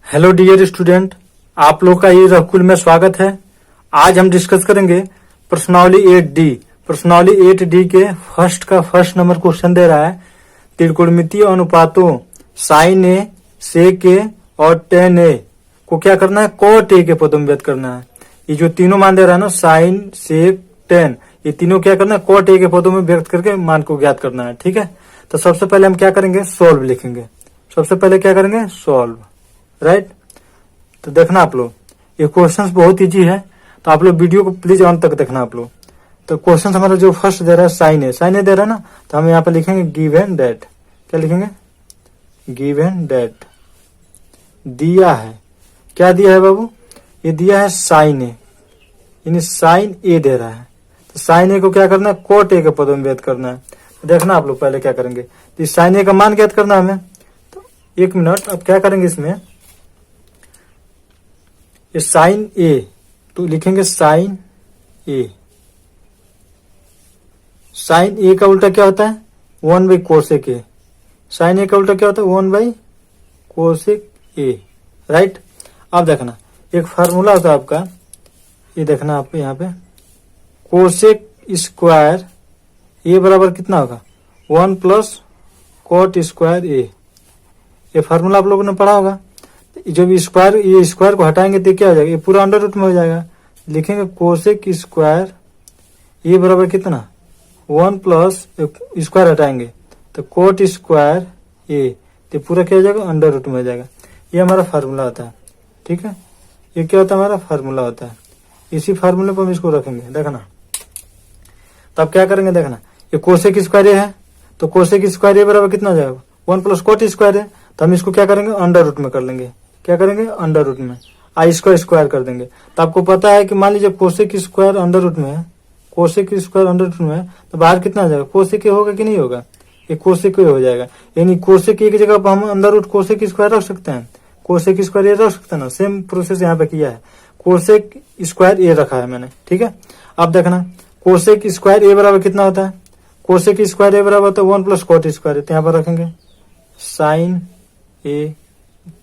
Hello dear student, आप लोग का ये रघुकुल में स्वागत है। आज हम डिस्कस करेंगे प्रश्नावली 8D। प्रश्नावली 8D के फर्स्ट नंबर क्वेश्चन दे रहा है त्रिकोणमितीय अनुपातों साइन ए, सेक ए और टेन ए को क्या करना है, कॉट ए के पदों में व्यक्त करना है। ये जो तीनों मान दे रहा है ना, साइन, सेक, टेन, ये तीनों क्या करना है, कॉट ए के पदों में व्यक्त करके मान को ज्ञात करना है। ठीक है, तो सबसे पहले हम क्या करेंगे, सोल्व लिखेंगे। सबसे पहले क्या करेंगे, सोल्व। राइट, तो देखना आप लोग, ये क्वेश्चंस बहुत इजी है, तो आप लोग वीडियो को प्लीज अंत तक देखना आप लोग। तो क्वेश्चन हमारा जो फर्स्ट दे रहा है साइन ए, साइन ए दे रहा है ना, तो हम यहाँ पे लिखेंगे गिवन दैट। क्या लिखेंगे, गिवन दैट। दिया है, क्या दिया है बाबू, ये दिया है साइन ए, यानी साइन ए दे रहा है। तो साइन ए को क्या करना है, कोट ए के पदों में व्यक्त करना है। तो देखना आप लोग पहले क्या करेंगे, तो साइन ए का मान ज्ञात करना है हमें। तो एक मिनट, अब क्या करेंगे इसमें, ये साइन ए तो लिखेंगे साइन ए। साइन ए का उल्टा क्या होता है, 1/कोसेक ए। साइन ए का उल्टा क्या होता है, 1/कोसेक ए। राइट, अब देखना एक फार्मूला होता है आपका, ये देखना आप यहाँ पे, कोसेक स्क्वायर ए बराबर कितना होगा, 1 + cot² ए। ये फार्मूला आप लोगों ने पढ़ा होगा। जब स्क्वायर, ये स्क्वायर को हटाएंगे तो क्या हो जाएगा, ये पूरा अंडर रूट में हो जाएगा। लिखेंगे कोसेक स्क्वायर ये बराबर कितना, 1 + स्क्वायर हटाएंगे तो cot² ए, तो पूरा क्या हो जाएगा, अंडर रूट में हो जाएगा। ये हमारा फार्मूला होता है। ठीक है, ये क्या होता है, हमारा फार्मूला होता है। इसी फार्मूले पर हम इसको रखेंगे, देखना। तो अब क्या करेंगे, देखना, ये कोसेक स्क्वायर ए है, तो कोसेक स्क्वायर ए बराबर कितना हो जाएगा, 1 + cot² है। तो हम इसको क्या करेंगे, अंडर रूट में कर लेंगे। क्या करेंगे, अंडर रूट में आई स्क्वायर कर देंगे। तो आपको पता है कि मान लीजिए कोसेक स्क्वायर अंडर रूट में है, कोसेक स्क्वायर अंडर रूट में है, तो बाहर कितना आ जाएगा, कोसेक ए होगा कि नहीं होगा, ये कोसेक ए हो जाएगा। यानी कोसेक ए की जगह पर हम अंडर रूट कोसेक स्क्वायर रख सकते हैं, कोसेक स्क्वायर ए रख सकते हैं ना। सेम प्रोसेस यहाँ पे किया है, कोसेक स्क्वायर ए रखा है मैंने। ठीक है, अब देखना कोसेक स्क्वायर ए बराबर कितना होता है, कोसेक स्क्वायर ए बराबर होता है 1 + cot²। तो यहाँ पर रखेंगे साइन ए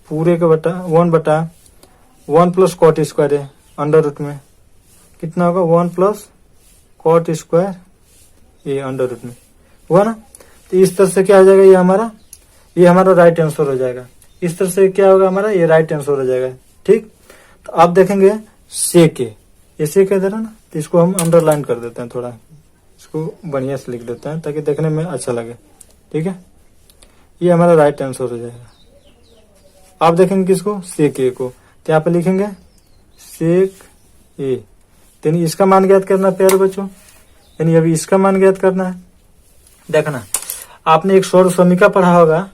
पूरे का बटा 1 + cot² है, अंडर रूट में कितना होगा, 1 + cot² ये अंडर रूट में हुआ ना। तो इस तरह से क्या हो जाएगा, ये हमारा राइट आंसर हो जाएगा। इस तरह से क्या होगा हमारा, ये राइट आंसर हो जाएगा। ठीक, तो आप देखेंगे सेक ए, ये सेक ए दे रहा ना, तो इसको हम अंडरलाइन कर देते हैं, थोड़ा इसको बढ़िया से लिख देते हैं ताकि देखने में अच्छा लगे। ठीक है, ये हमारा राइट आंसर हो जाएगा। आप देखेंगे किसको, सेक ए को, तो यहाँ पे लिखेंगे सेक ए। यानी इसका मान ज्ञात करना प्यारे बच्चों, यानी अभी इसका मान ज्ञात करना है। देखना, आपने एक सौर समीका पढ़ा होगा,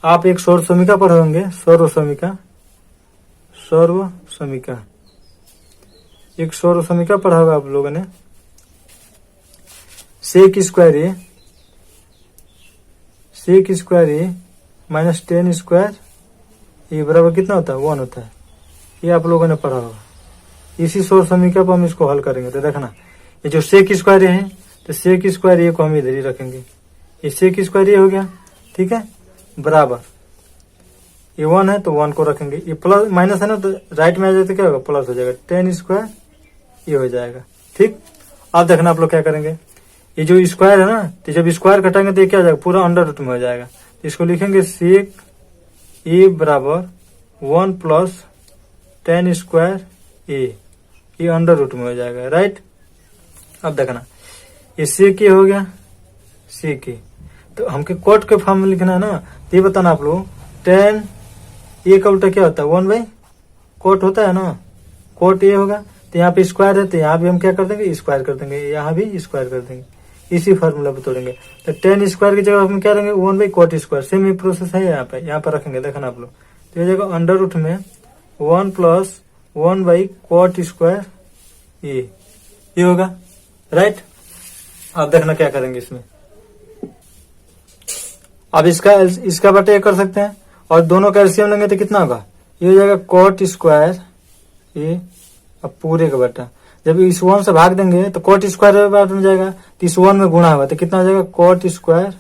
आप एक सौर समीका पढ़े होंगे, सौर समीका एक सौर समीका पढ़ा होगा आप लोगों ने। सेक स्क्वायर ए माइनस टेन स्क्वायर ये बराबर कितना होता है, 1 होता है। ये आप लोगों ने पढ़ा होगा। इसी सौर समीकरण पर हम इसको हल करेंगे। तो देखना, ये जो सेक स्क्वायर है, तो सेक स्क्वायर ए को हम इधर ही रखेंगे, ये सेक स्क्वायर ए हो गया। ठीक है, बराबर ये 1 है तो 1 को रखेंगे, ये प्लस माइनस है ना, तो राइट में आ जाए तो क्या होगा, प्लस हो जाएगा, 10 स्क्वायर ये हो जाएगा। ठीक, अब देखना आप लोग क्या करेंगे, ये जो स्क्वायर है ना, तो जब स्क्वायर कटाएंगे तो ये क्या हो जाएगा, पूरा अंडर रूट में हो जाएगा। तो इसको लिखेंगे सेक ए बराबर 1 + 10 स्क्वायर ए, ये अंडर रूट में हो जाएगा। राइट, अब देखना, ये सेक ए हो गया, सेक ए, तो हमके कोट के फॉर्म में लिखना है ना। तो ये बताना आप लोग, 10 ए का उल्टा क्या होता है, 1/कोट होता है ना, कोट ए होगा। तो यहाँ पे स्क्वायर है, तो यहाँ भी हम क्या कर देंगे, स्क्वायर कर देंगे, यहाँ भी स्क्वायर कर देंगे, इसी फार्मूला पे तोड़ेंगे। तो 10 स्क्वायर की जगह हम क्या करेंगे, 1/cot²। सेम ही प्रोसेस है, यहाँ पे रखेंगे। देखना आप लोग, तो ये जगह अंडर रूट में 1 + 1/cot² ये होगा। राइट, अब देखना क्या करेंगे इसमें, अब इसका बटे कर सकते हैं, और दोनों का एलसीएम लेंगे तो कितना होगा, ये हो जाएगा cot² ये, अब पूरे का बटा, जब इस 1 से भाग देंगे तो cot² बार में जाएगा, तो इस 1 में गुणा होगा तो कितना हो जाएगा, cot²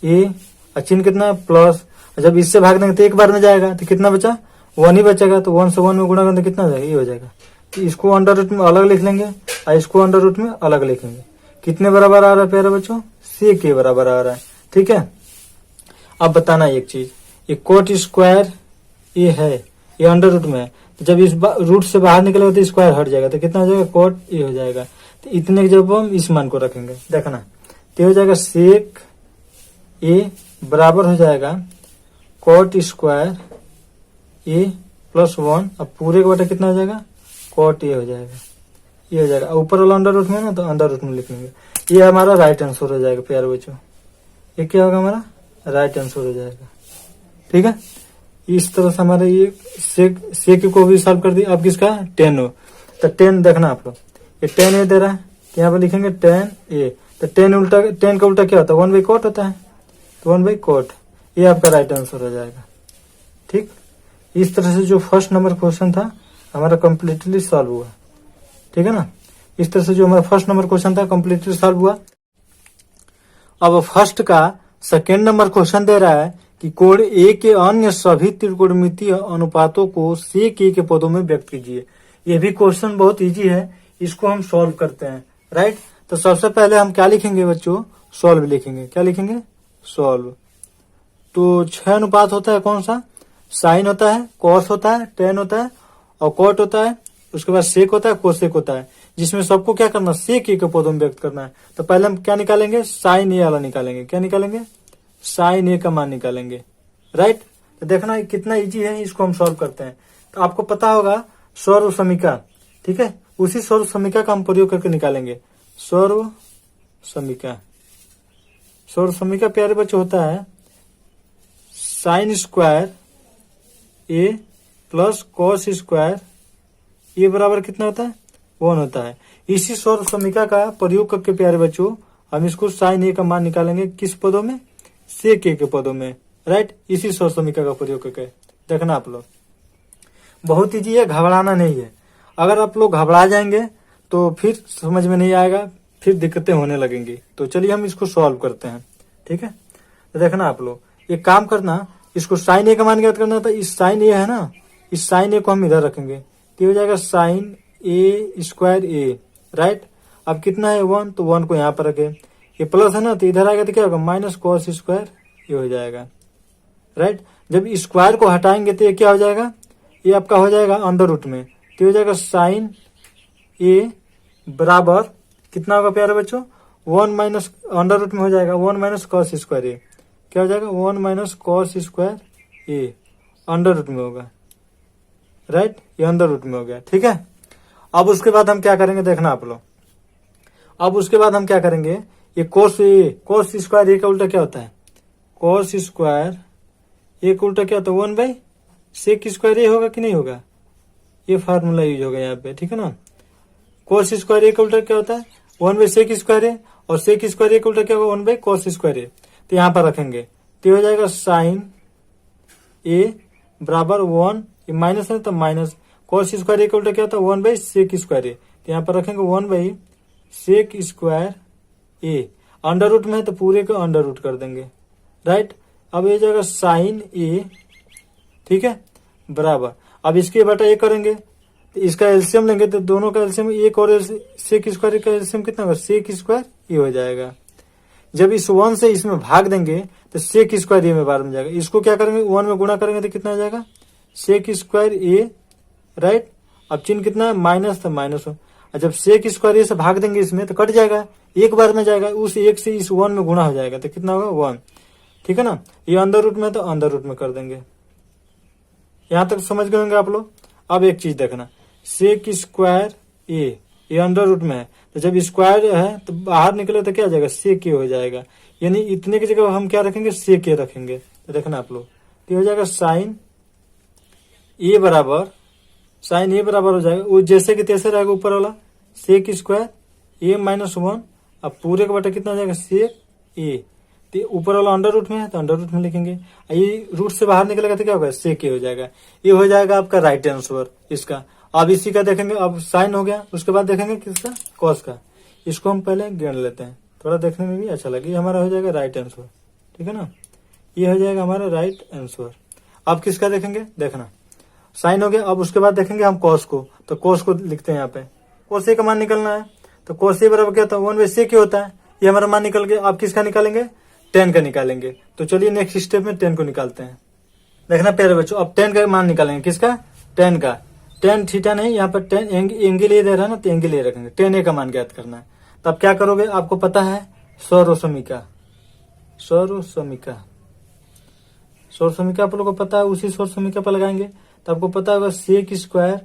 ए, और चिन्ह कितना प्लस, जब इससे भाग देंगे तो एक बार में जाएगा तो कितना बचा, 1 ही बचेगा, तो 1 से 1 में गुणा करने कितना हो जाएगा, ये हो जाएगा। तो इसको अंडर रूट में अलग लिख लेंगे और इसको अंडर रूट में अलग लिखेंगे। कितने बराबर आ रहा है प्यारे बच्चों, sec के बराबर आ रहा है। ठीक है, अब बताना एक चीज, ये कोट स्क्वायर ये है, ये अंडर रूट में है, तो जब इस रूट से बाहर निकलेगा तो स्क्वायर हट जाएगा, तो कितना हो जाएगा, कोट ये हो जाएगा। तो इतने की जब हम इस मान को रखेंगे, देखना तो हो जाएगा सेक ए बराबर हो जाएगा कोट स्क्वायर ए प्लस 1, अब पूरे का बटा कितना हो जाएगा, कोट ए हो जाएगा, ये हो जाएगा। ऊपर वाला अंडर रूट में ना, तो अंडर रूट में लिख लेंगे। ये हमारा राइट आंसर हो जाएगा प्यारे बच्चों, ये क्या होगा, हमारा राइट आंसर हो जाएगा। ठीक है, इस तरह से हमारे ये सेक को भी सॉल्व कर दिया। अब किसका, टेन हो, तो 10 देखना आप लोग, ये 10 ए दे रहा है, तो यहाँ पे लिखेंगे 10 ए, तो 10 का उल्टा क्या होता है, 1 बाई कोट होता है, तो 1 बाई कोट, ये आपका राइट आंसर हो जाएगा। ठीक, इस तरह से जो फर्स्ट नंबर क्वेश्चन था हमारा कंप्लीटली सॉल्व हुआ। ठीक है ना, इस तरह से जो हमारा फर्स्ट नंबर क्वेश्चन था कंप्लीटली सॉल्व हुआ। अब फर्स्ट का सेकेंड नंबर क्वेश्चन दे रहा है कि कोण ए के अन्य सभी त्रिकोणमितीय अनुपातों को सेक ए के पदों में व्यक्त कीजिए। ये भी क्वेश्चन बहुत इजी है, इसको हम सॉल्व करते हैं। राइट, तो सबसे पहले हम क्या लिखेंगे बच्चों, सॉल्व लिखेंगे। क्या लिखेंगे, सॉल्व। तो 6 अनुपात होता है, कौन सा, साइन होता है, कॉस होता है, टेन होता है और कॉट होता है, उसके बाद सेक होता है, कोसेक होता है, जिसमें सबको क्या करना, सेक ए के पदों में व्यक्त करना है। तो पहले हम क्या निकालेंगे, साइन ए वाला निकालेंगे। क्या निकालेंगे, साइन ए का मान निकालेंगे। राइट, तो देखना कितना इजी है, इसको हम सॉल्व करते हैं। तो आपको पता होगा सर्व समीका, ठीक है, उसी सर्व समीका का हम प्रयोग करके निकालेंगे। सर्व समीका, सर्व समीका प्यारे बच्चे होता है साइन स्क्वायर ए प्लस कॉस स्क्वायर ए बराबर कितना होता है, 1 होता है। इसी सर्व समीका का प्रयोग करके प्यारे बच्चों हम इसको साइन ए का मान निकालेंगे, किस पदों में, सेक ए के पदों में। राइट, इसी सर्व समीका का प्रयोग करके देखना आप लोग, बहुत इजी है, घबराना नहीं है। अगर आप लोग घबरा जाएंगे तो फिर समझ में नहीं आएगा, फिर दिक्कतें होने लगेंगी। तो चलिए हम इसको सॉल्व करते हैं। ठीक है, तो देखना आप लोग एक काम करना, इसको साइन ए का मान ज्ञात करना था। इस साइन ए है ना, इस साइन ए को हम इधर रखेंगे, तो हो जाएगा साइन ए स्क्वायर ए। राइट, अब कितना है 1, तो 1 को यहाँ पर रखे, ये प्लस है ना, तो इधर आएगा तो क्या होगा, माइनस कॉस स्क्वायर ये हो जाएगा। राइट, जब स्क्वायर को हटाएंगे तो ये क्या हो जाएगा, ये आपका हो जाएगा अंडर रूट में, तो हो जाएगा साइन ए बराबर कितना होगा प्यारे बच्चों, 1 माइनस अंडर रूट में हो जाएगा 1 माइनस कॉस स्क्वायर ए। क्या हो जाएगा, 1 minus cos square a under root में होगा। राइट, ये अंडर रूट में हो गया। ठीक है, अब उसके बाद हम क्या करेंगे, देखना आप लोग, अब उसके बाद हम क्या करेंगे, ये कोस स्क्वायर ए का उल्टा क्या होता है, कोस स्क्वायर ए का उल्टा क्या होता है, 1 बाई सेक स्क्वायर ए होगा कि नहीं होगा, ये फार्मूला यूज होगा यहाँ पे। ठीक है ना, कोस स्क्वायर ए का उल्टा क्या होता है, 1 बाई सेक स्क्वायर ए, और सेक स्क्वायर ए का उल्टा क्या होगा, 1 बाई कोस स्क्वायर ए। तो यहाँ पर रखेंगे तो हो जाएगा साइन ए बराबर 1, ये माइनस है तो माइनस कोस स्क्वायर ए का उल्टा क्या होता है, 1 बाई सेक स्क्वायर ए। तो यहाँ पर रखेंगे 1 by sec square a, under root में है तो पूरे को अंडर रूट कर देंगे। राइट, अब ये जाएगा साइन ए, ठीक है, बराबर, अब इसके बटा ए करेंगे तो इसका एलसीएम लेंगे, तो दोनों का एलसीएम एक और सेक स्क्वायर का एलसीएम कितना होगा, सेक स्क्वायर ये हो जाएगा। जब इस 1 से इसमें भाग देंगे तो सेक स्क्वायर ए में बार में जाएगा, इसको क्या करेंगे 1 में गुणा करेंगे तो कितना हो जाएगा, सेक स्क्वायर ए। राइट, अब चिन्ह कितना है, माइनस, तो माइनस हो, और जब सेक स्क्वायर ए से भाग देंगे इसमें तो कट जाएगा, एक बार में जाएगा, उस एक से इस 1 में गुणा हो जाएगा, तो कितना होगा 1। ठीक है ना, ये अंदर रूट में तो अंदर रूट में कर देंगे। यहां तक समझ गए होंगे आप लोग। अब एक चीज देखना, सेक स्क्वायर ए ये अंडर रूट में है, तो जब स्क्वायर है तो बाहर निकले तो क्या हो जाएगा, सेक ए हो जाएगा, यानी इतने की जगह हम क्या रखेंगे, सेक ए रखेंगे। तो देखना आप लोग, तो हो जाएगा साइन ए बराबर, साइन ए बराबर हो जाएगा वो जैसे कि तैसे रहेगा, ऊपर वाला सेक स्क्वायर ए माइनस 1, अब पूरे का बटा कितना हो जाएगा, सेक ए। तो ऊपर वाला अंडर रूट में है तो अंडर रूट में लिखेंगे, ये रूट से बाहर निकलेगा तो क्या होगा, सेक ए हो जाएगा। ये हो जाएगा आपका राइट आंसर इसका। अब इसी का देखेंगे, अब साइन हो गया, उसके बाद देखेंगे किसका, कॉस का। इसको हम पहले गिन लेते हैं, थोड़ा देखने में भी अच्छा लगे। ये हमारा हो जाएगा राइट आंसर, ठीक है ना, ये हो जाएगा हमारा राइट आंसर। अब किसका देखेंगे, देखना, साइन हो गया। अब उसके बाद देखेंगे हम कॉस को, तो कॉस को लिखते हैं यहाँ पे। कॉस ए का मान निकलना है, तो कॉस ए बराबर क्या होता है, 1/sec होता है। ये हमारा मान निकल गया। अब किसका निकालेंगे, tan का निकालेंगे। तो चलिए नेक्स्ट स्टेप में tan को निकालते हैं। देखना प्यारे बच्चों, अब tan का मान निकालेंगे। किसका, tan का। tan थीटा नहीं, यहाँ पर tan एंगल ए दे रहा है ना, तो एंगल ए रखेंगे। tan ए का मान ज्ञात करना है। तो अब क्या करोगे, आपको पता है सौरसमीका, सौरसमीका आप लोगों को पता है, उसी सौरसमीका पर लगाएंगे। तो आपको पता होगा सेक स्क्वायर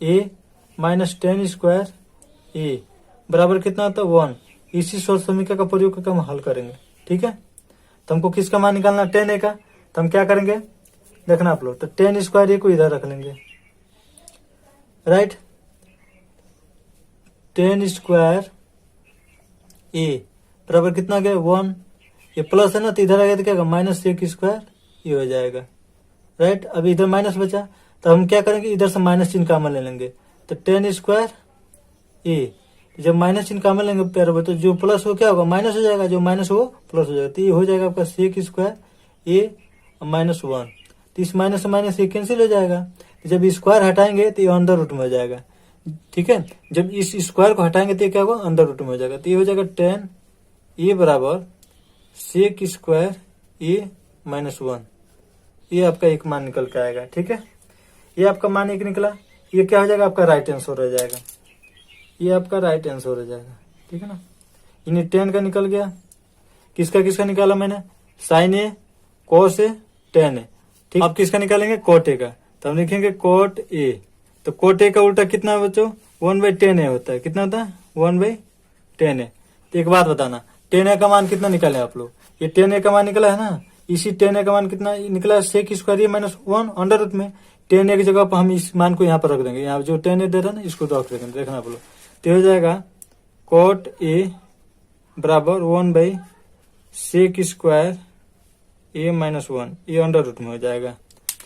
ए माइनस tan स्क्वायर ए बराबर कितना होता है, 1। इसी सौरसमीका का प्रयोग करके हम हल करेंगे। ठीक है, तो हमको किसका मान निकालना, tan ए का। तो हम क्या करेंगे, देखना आप लोग, तो tan स्क्वायर ए को इधर रख लेंगे, राइट। tan स्क्वायर ए बराबर कितना गया, 1। ये प्लस है ना, तो इधर आ गया तो क्या होगा, माइनस सेक स्क्वायर ये हो जाएगा, राइट। अभी इधर माइनस बचा, तो हम क्या करेंगे, इधर से माइनस चिन्ह कॉमन ले लेंगे। तो tan स्क्वायर ए, जब माइनस चिन्ह कॉमन लेंगे प्यारे, तो जो प्लस हो क्या होगा, माइनस हो जाएगा, जो माइनस हो प्लस हो जाएगा। तो ये हो जाएगा आपका सेक स्क्वायर ए माइनस 1। तो इस माइनस से माइनस ये कैंसिल हो जाएगा। तो जब स्क्वायर हटाएंगे तो ये अंडर रूट में हो जाएगा। ठीक है, जब इस स्क्वायर को हटाएंगे तो ये क्या होगा, अंडर रूट में हो जाएगा। तो ये हो जाएगा tan ए बराबर सेक स्क्वायर ए माइनस 1। ये आपका एक मान निकल के आएगा। ठीक है, ये आपका मान एक निकला। ये क्या हो जाएगा, आपका राइट आंसर हो जाएगा। ये आपका राइट आंसर हो जाएगा। ठीक है ना, यानी tan का निकल गया। किसका किसका निकाला मैंने, sign A, cos A, tan ए। ठीक, अब किसका निकालेंगे, कॉट ए का। तो हम लिखेंगे कॉट ए। तो कॉट ए का उल्टा कितना है बच्चों, 1/tan ए होता है। कितना होता है, 1/tan ए। तो एक बात बताना, tan ए का मान कितना निकाले आप लोग, ये tan ए का मान निकला है ना, इसी tan ए का मान कितना निकला है, सेक स्क्वायर ए माइनस 1 अंडर रूट में। tan ए की जगह पर हम इस मान को यहाँ पर रख देंगे, यहाँ जो tan ए दे रहा है ना, इसको रख देंगे। देखना आप लोग, तो हो जाएगा कॉट ए बराबर 1/sec स्क्वायर ए माइनस 1, ये अंडर रूट में हो जाएगा।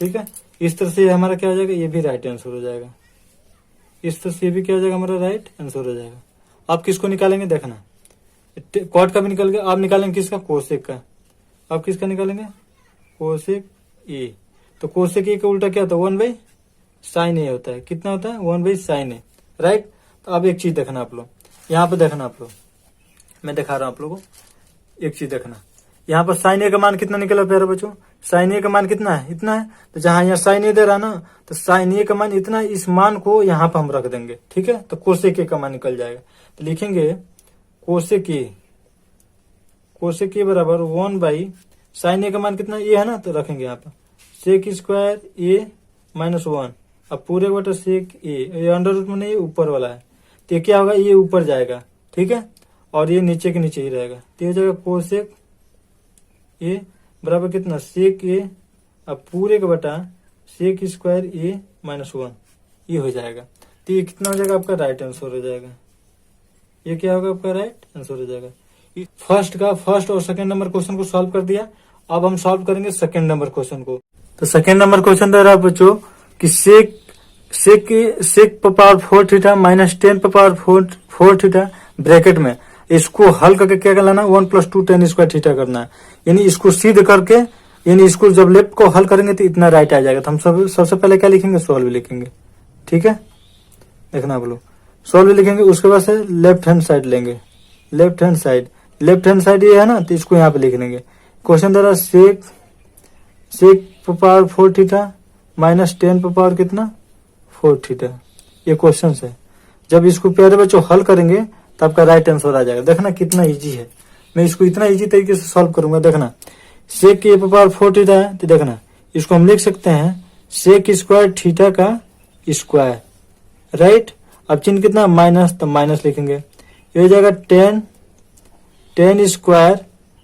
ठीक है, इस तरह से हमारा क्या हो जाएगा, ये भी राइट आंसर हो जाएगा। इस तरह से भी क्या हो जाएगा, हमारा राइट आंसर हो जाएगा। आप किसको निकालेंगे, देखना, कॉट का भी निकल गया। आप निकालेंगे किसका, कोसेक का। आप किसका निकालेंगे, कोसेक ए। तो कोसेक ए का उल्टा क्या होता है, 1/sin ए होता है। कितना होता है, 1/sin ए, राइट। तो अब एक चीज देखना आप लोग, यहाँ पे देखना आप लोग, मैं दिखा रहा हूँ आप लोगों को, एक चीज देखना। यहाँ पर साइन ए का मान कितना निकला प्यारे बच्चों, साइन ए का मान कितना है, इतना है। तो जहां यहाँ साइन ए दे रहा ना, तो साइन ए का मान इतना, इस मान को यहाँ पर हम रख देंगे। ठीक है, तो कोसेक ए का मान निकल जाएगा। तो लिखेंगे कोसेक ए बराबर 1/sin ए का मान कितना, ए है ना, तो रखेंगे यहाँ पर सेक स्क्वायर ए माइनस 1। अब पूरे बटा सेक ए, ये अंडर रूट में नहीं, ऊपर वाला है। तो ये क्या होगा, ये ऊपर जाएगा। ठीक है, और ये नीचे के नीचे ही रहेगा। तो ये हो जाएगा कोसेक ए बराबर कितना, सेक ए, अब पूरे का बटा सेक स्क्वायर ए माइनस 1, ये हो जाएगा। तो ये कितना हो जाएगा, आपका राइट आंसर हो जाएगा। ये क्या होगा, आपका राइट आंसर हो जाएगा। फर्स्ट और सेकंड नंबर क्वेश्चन को सॉल्व कर दिया। अब हम सॉल्व करेंगे सेकंड नंबर क्वेश्चन को। तो सेकंड नंबर क्वेश्चन दे रहा है बच्चों कि sec power 4 theta minus tan power 4 theta bracket में, इसको हल करके क्या करना, 1 + 2 tan स्क्वायर थीटा करना है। यानी इसको सिद्ध करके, यानी इसको जब लेफ्ट को हल करेंगे तो इतना राइट आ जाएगा। तो हम सबसे पहले क्या लिखेंगे, सॉल्व लिखेंगे। ठीक है, देखना आप लोग, सॉल्व लिखेंगे। उसके बाद से लेफ्ट हैंड साइड लेंगे, लेफ्ट हैंड साइड ये है ना, तो इसको यहाँ पे लिख लेंगे। क्वेश्चन दे रहा है sec power 4 theta minus tan power कितना, 4 थीटा। ये क्वेश्चन है। जब इसको प्यारे बच्चों हल करेंगे तो आपका राइट आंसर आ जाएगा। देखना कितना इजी है, मैं इसको इतना इजी तरीके से सॉल्व करूंगा। देखना, सेक ए पावर 4 थीटा है, तो देखना इसको हम लिख सकते हैं सेक स्क्वायर थीटा का स्क्वायर, राइट। अब चिन्ह कितना, माइनस, तो माइनस लिखेंगे। ये हो जाएगा tan स्क्वायर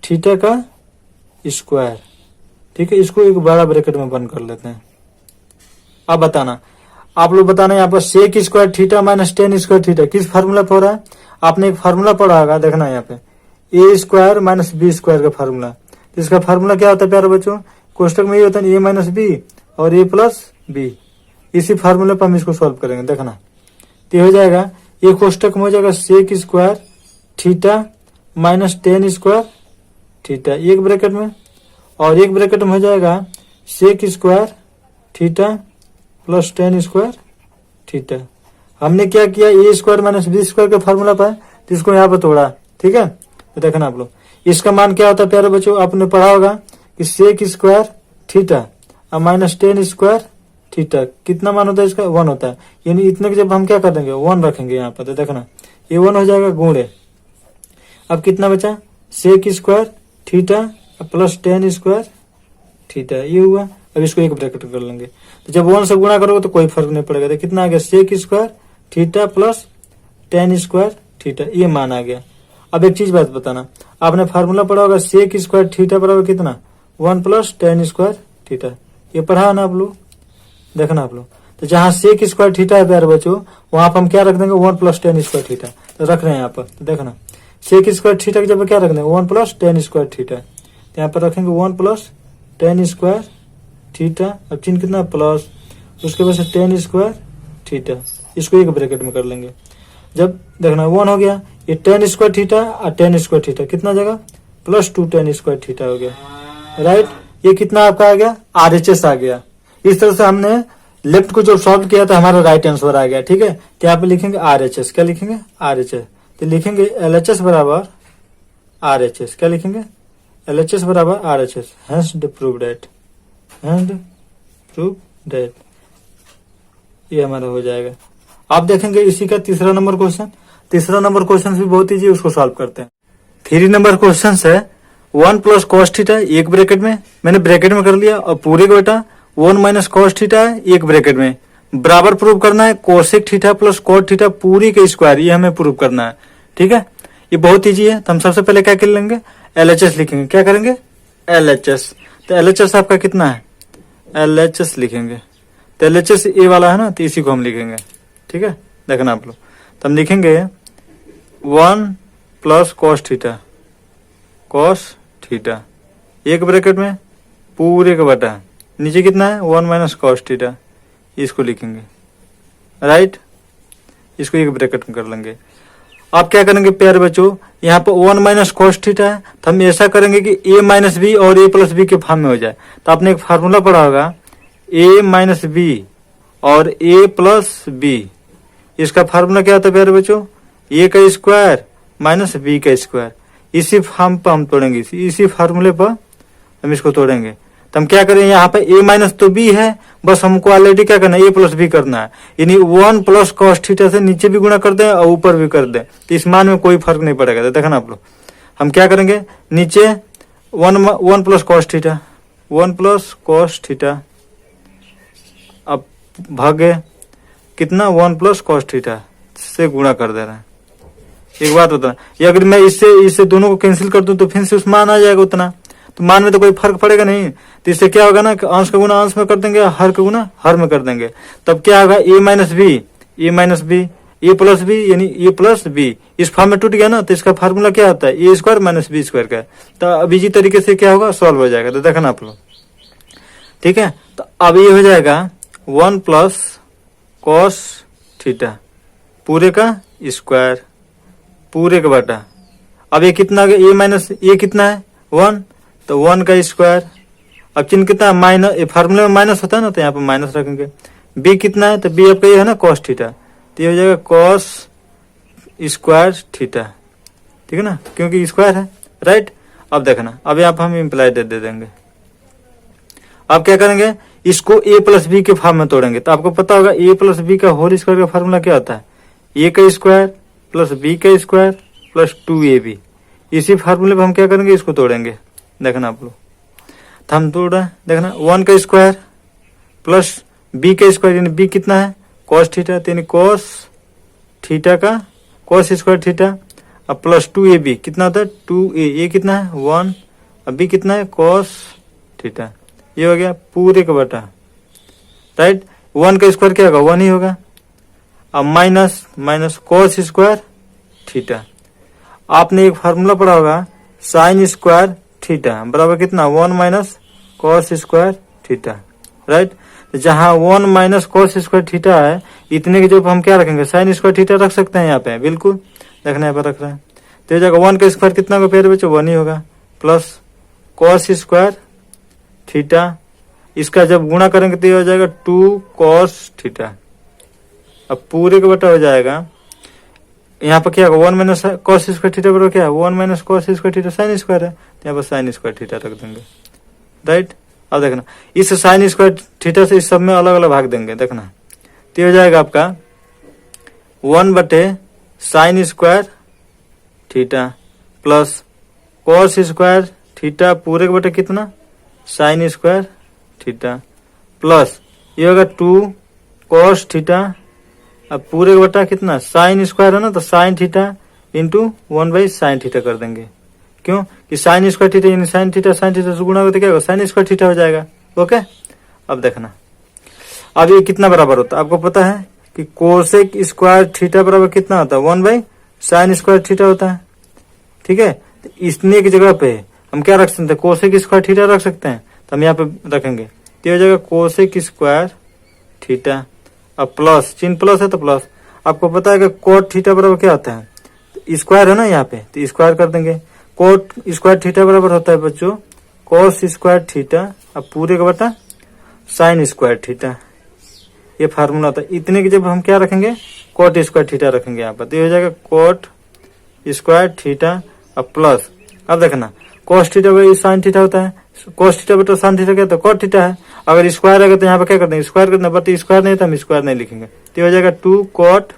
थीटा का स्क्वायर। ठीक है, इसको एक बड़ा ब्रैकेट में बंद कर लेते हैं। अब बताना, आप लोग बताना, यहाँ पर sec square theta minus tan square theta किस फार्मूला पर हो रहा है। आपने एक फार्मूला पढ़ा होगा, देखना यहाँ पे ए स्क्वायर माइनस बी स्क्वायर का फार्मूला। तो इसका फार्मूला क्या होता है प्यारे बच्चों, कोष्टक में ये होता है ए माइनस बी और ए प्लस बी। इसी फार्मूले पर हम इसको सॉल्व करेंगे। देखना, तो हो जाएगा, ये कोष्टक में हो जाएगा sec square theta minus tan square theta एक ब्रैकेट में, और एक ब्रैकेट में हो जाएगा sec square theta plus tan square theta. हमने क्या किया, a square minus b square का फॉर्मूला पाया तो इसको यहाँ पर तोड़ा, ठीक है। तो देखना आप लोग, इसका मान क्या होता है प्यारे बच्चों, आपने पढ़ा होगा कि सेक स्क्वायर थीटा और माइनस टेन स्क्वायर थीटा, कितना मान होता है इसका, 1 होता है। यानी इतने के जब हम क्या कर देंगे, 1 रखेंगे यहाँ पर, तो देखना ये 1 हो जाएगा गुणे। अब कितना बचा, sec square theta plus tan square theta, ये हुआ। अब इसको एक ब्रैकेट कर लेंगे, तो जब 1 से गुणा करोगे तो कोई फर्क नहीं पड़ेगा। तो कितना आ गया, sec square theta plus tan square theta, ये मान आ गया। अब एक चीज बात बताना, आपने फार्मूला पढ़ा होगा सेक स्क्वायर थीटा बराबर कितना, 1 प्लस टेन स्क्वायर थीटा, ये पढ़ा ना आप लोग, देखना आप लोग। तो जहां सेक स्क्वायर थीटा है प्यारे बच्चों, वहां पर हम क्या रख देंगे, 1 प्लस टेन स्क्वायर थीटा, तो रख रहे हैं यहाँ पर। तो देखना सेक स्क्वायर थीटा की जगह क्या रख देंगे, 1 प्लस टेन स्क्वायर थीटा, तो यहाँ पर रखेंगे 1 प्लस टेन स्क्वायर थीटा। अब चिन्ह कितना, प्लस, उसके बाद से टेन स्क्वायर थीटा, इसको एक ब्रैकेट में कर लेंगे। जब देखना 1 हो गया, ये टेन स्क्वायर थीटा और टेन स्क्वायर थीटा कितना जगह, प्लस 2 टेन स्क्वायर थीटा हो गया, राइट। ये कितना आपका आ गया, RHS आ गया। इस तरह से हमने लेफ्ट को जो सॉल्व किया था हमारा राइट आंसर आ गया, ठीक है। तो यहाँ पे लिखेंगे RHS, क्या लिखेंगे, RHS। तो लिखेंगे LHS बराबर RHS, क्या लिखेंगे, LHS बराबर RHS, hence prove that, and prove that, ये हमारा हो जाएगा। आप देखेंगे इसी का तीसरा नंबर क्वेश्चन, तीसरा नंबर क्वेश्चन भी बहुत ईजी, उसको सॉल्व करते हैं। 3 नंबर क्वेश्चन है 1 प्लस कॉस थीटा, एक ब्रैकेट में, मैंने ब्रैकेट में कर लिया, और पूरे का बेटा 1 माइनस कॉस थीटा है एक ब्रैकेट में, बराबर प्रूव करना है cosec theta plus cot theta पूरी के स्क्वायर, ये हमें प्रूव करना है, ठीक है। ये बहुत ईजी है। तो हम सबसे पहले क्या कर लेंगे, LHS लिखेंगे, क्या करेंगे, LHS। तो LHS आपका कितना है, LHS लिखेंगे। तो LHS ए वाला है ना, तो इसी को हम लिखेंगे, ठीक है। देखना आप लोग, तो हम लिखेंगे 1 plus cos theta, cos theta एक ब्रैकेट में, पूरे का बटा नीचे कितना है 1 माइनस कॉस थीटा, इसको लिखेंगे, राइट। इसको एक ब्रैकेट में कर लेंगे। आप क्या करेंगे प्यारे बच्चों, यहाँ पर 1 माइनस कॉस थीटा है, तो हम ऐसा करेंगे कि a माइनस बी और a प्लस बी के फॉर्म में हो जाए। तो आपने एक फार्मूला पढ़ा होगा a माइनस बी और a प्लस बी, इसका फार्मूला क्या होता है प्यारे बच्चों, a का स्क्वायर माइनस b का स्क्वायर। इसी फॉर्म पर हम तोड़ेंगे, इसी फार्मूले पर हम इसको तोड़ेंगे। तो हम क्या करें, यहाँ पे a माइनस तो b है, बस हमको ऑलरेडी क्या करना है, a प्लस बी करना है। यानी 1 प्लस कॉस थीटा से नीचे भी गुणा कर दें और ऊपर भी कर दें, तो इस मान में कोई फर्क नहीं पड़ेगा। तो देखना आप लोग, हम क्या करेंगे, नीचे 1 plus cos theta, 1 plus cos theta, अब भागे कितना, 1 प्लस कॉस थीटा से गुणा कर दे रहे हैं। एक बात बता, ये अगर मैं इससे दोनों को कैंसिल कर दूं तो फिर से उस मान आ जाएगा उतना, तो मान में तो कोई फर्क पड़ेगा नहीं। तो इससे क्या होगा ना कि अंश का गुना अंश में कर देंगे, हर का गुना हर में कर देंगे। तब क्या होगा, a minus b, a minus b, a plus b, यानी a प्लस बी, इस फॉर्म में टूट गया ना। तो इसका फार्मूला क्या होता है, a square minus b square का। तो अब इसी तरीके से क्या होगा, सॉल्व हो जाएगा। तो देखना आप लोग, ठीक है। तो अब ये हो जाएगा 1 प्लस कॉस थीटा पूरे का स्क्वायर, पूरे का बटा। अब ये कितना, a माइनस ये कितना है 1, तो 1 का स्क्वायर। अब चिन्ह कितना है, माइनस, ये फार्मूले में माइनस होता है ना, तो यहाँ पे माइनस रखेंगे। b कितना है, तो b आपका ये है ना कॉस थीटा, तो ये हो जाएगा कॉस स्क्वायर थीटा, ठीक है ना, क्योंकि स्क्वायर है, राइट। अब देखना, अब यहाँ पे हम इम्प्लाई दे देंगे। अब क्या करेंगे, इसको a प्लस बी के फॉर्म में तोड़ेंगे। तो आपको पता होगा a प्लस बी का होल स्क्वायर का फार्मूला क्या होता है, a का स्क्वायर प्लस b का स्क्वायर प्लस 2ab। इसी फार्मूले पे हम क्या करेंगे, इसको तोड़ेंगे। देखना आप लोग, तो हम तोड़ रहे हैं, देखना 1 का स्क्वायर प्लस b का स्क्वायर, यानी b कितना है कॉस थीटा, यानी कॉस थीटा का कॉस स्क्वायर थीटा, अब प्लस 2ab कितना होता है 2a, ये कितना है 1, अब b कितना है कॉस थीटा, ये हो गया पूरे का बटा, राइट। 1 का स्क्वायर क्या होगा 1 ही होगा। अब minus minus cos square theta, आपने एक फार्मूला पढ़ा होगा साइन स्क्वायर थीटा बराबर कितना 1 minus cos square theta, right. जहां 1 माइनस कॉस स्क्वायर थीटा है, इतने के जब हम क्या रखेंगे, साइन स्क्वायर थीटा रख सकते हैं यहाँ पे, बिल्कुल। देखना यहाँ पे रख रहे हैं, तो ये जगह 1 का स्क्वायर कितना होगा प्यारे बच्चों 1 ही होगा, प्लस कॉस स्क्वायर थीटा। इसका जब गुणा करेंगे तो ये हो जाएगा 2 cos थीटा। अब पूरे का बटा हो जाएगा, यहाँ पर क्या होगा 1 माइनस कॉस स्क्वायर थीटा बराबर क्या है 1 minus cos square theta sine square है, तो यहाँ पर साइन स्क्वायर थीटा रख देंगे। राइट, अब देखना इस साइन स्क्वायर थीटा से इस सब में अलग अलग भाग देंगे। देखना तो हो जाएगा आपका 1 बटे sine square theta plus cos square theta पूरे के बटे कितना साइन स्क्वायर थीटा प्लस ये होगा 2 कॉस थीटा। अब पूरे का बटा कितना साइन स्क्वायर है ना, तो sine theta into 1 by sine theta कर देंगे। क्यों कि साइन स्क्वायर थीटा यानी साइन थीटा से गुणा होगा तो क्या होगा साइन स्क्वायर थीटा हो जाएगा। ओके, अब देखना अब ये कितना बराबर होता है आपको पता है कि कोसेक स्क्वायर थीटा बराबर कितना होता है 1 बाई साइन स्क्वायर थीटा होता है। ठीक है, तो इसने की जगह पे हम क्या रख सकते हैं कोसेक स्क्वायर थीटा रख सकते हैं, तो हम यहाँ पे रखेंगे तो हो जाएगा कोसेक स्क्वायर थीटा। अब प्लस चिन्ह प्लस है तो प्लस, आपको पता है कि कोट थीटा बराबर क्या होता है तो स्क्वायर है ना यहाँ पे, तो स्क्वायर कर देंगे। कोट स्क्वायर थीटा बराबर होता है बच्चों कोस स्क्वायर थीटा अब पूरे का बटा साइन स्क्वायर थीटा, ये फार्मूला होता है। इतने की जब हम क्या रखेंगे कोट स्क्वायर थीटा रखेंगे यहाँ पर, तो ये हो जाएगा कोट स्क्वायर थीटा अब प्लस। अब देखना cos theta by sine theta होता है, कोस थीटा बटा साइन थीटा क्या होता है कोट थीटा है। अगर स्क्वायर है तो यहाँ पे क्या करते हैं स्क्वायर करते हैं, बट स्क्वायर नहीं तो हम स्क्वायर नहीं लिखेंगे, तो हो जाएगा 2 कोट